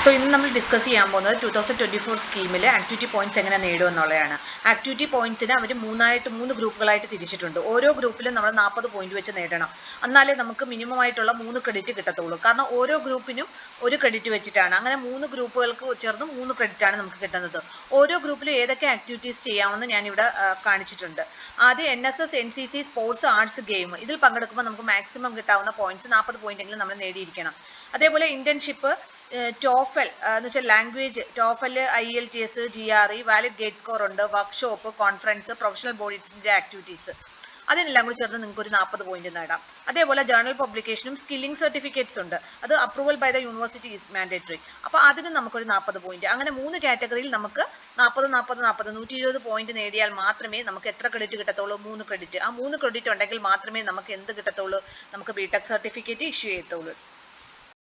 So ഇന്ന് നമ്മൾ discuss ചെയ്യാൻ പോകുന്നത് 2024 സ്കീമിൽ ആക്ടിവിറ്റി പോയിന്റ്സ് എങ്ങനെ നേടും എന്നുള്ളതാണ്. ആക്ടിവിറ്റി പോയിന്റ്സിന് അവർ മൂന്ന് ഗ്രൂപ്പുകളായിട്ട് തിരിച്ചിട്ടുണ്ട്. ഓരോ ഗ്രൂപ്പിലും നമ്മൾ 40 പോയിന്റ് വെച്ച് നേടണം. എന്നാലേ നമുക്ക് മിനിമം ആയിട്ടുള്ള 3 ക്രെഡിറ്റ് കിട്ടത്തുള്ളൂ. കാരണം ഓരോ ഗ്രൂപ്പിനും ഒരു ക്രെഡിറ്റ് വെച്ചിട്ടാണ്. അങ്ങനെ 3 ഗ്രൂപ്പുകൾക്ക് ചേർന്ന് 3 ക്രെഡിറ്റ് ആണ് നമുക്ക് കിട്ടുന്നത്. ഓരോ ഗ്രൂപ്പിലും ഏതൊക്കെ ആക്ടിവിറ്റീസ് ചെയ്യാമെന്ന് ഞാനിവിടെ കാണിച്ചിട്ടുണ്ട്. ആദ്യം NSS, NCC, sports, arts, game ഇതിൽ പങ്കെടുക്കുമ്പോൾ നമുക്ക് മാക്സിമം കിട്ടാവുന്ന പോയിന്റ്സ് 40 പോയിന്റെങ്കിലും നമ്മൾ നേടിയിരിക്കണം. അതേപോലെ ഇന്റേൺഷിപ്പ്, ടോഫൽ എന്ന് വെച്ചാൽ language, TOEFL, IELTS, GRE, valid gate score ഉണ്ട്, വർക്ക്ഷോപ്പ്, കോൺഫറൻസ്, പ്രൊഫഷണൽ ബോഡീസിന്റെ ആക്ടിവിറ്റീസ്, അതിനെല്ലാം കൂടി ചേർന്ന് നിങ്ങൾക്ക് ഒരു 40 പോയിന്റ് നേടാം. അതേപോലെ ജേർണൽ പബ്ലിക്കേഷനും സ്കില്ലിംഗ് സർട്ടിഫിക്കറ്റ്സ് ഉണ്ട്. അത് approval by the university is mandatory. അപ്പോൾ അതിന് നമുക്കൊരു 40 പോയിന്റ്. അങ്ങനെ 3 കാറ്റഗറിയിൽ നമുക്ക് 120 പോയിന്റ് നേടിയാൽ മാത്രമേ നമുക്ക് എത്ര ക്രെഡിറ്റ് കിട്ടത്തുള്ളൂ? 3 ക്രെഡിറ്റ്. ആ 3 ക്രെഡിറ്റ് ഉണ്ടെങ്കിൽ മാത്രമേ നമുക്ക് എന്ത് കിട്ടത്തുള്ളൂ? നമുക്ക് BTech സർട്ടിഫിക്കറ്റ് ഇഷ്യൂ ചെയ്യത്തുള്ളൂ.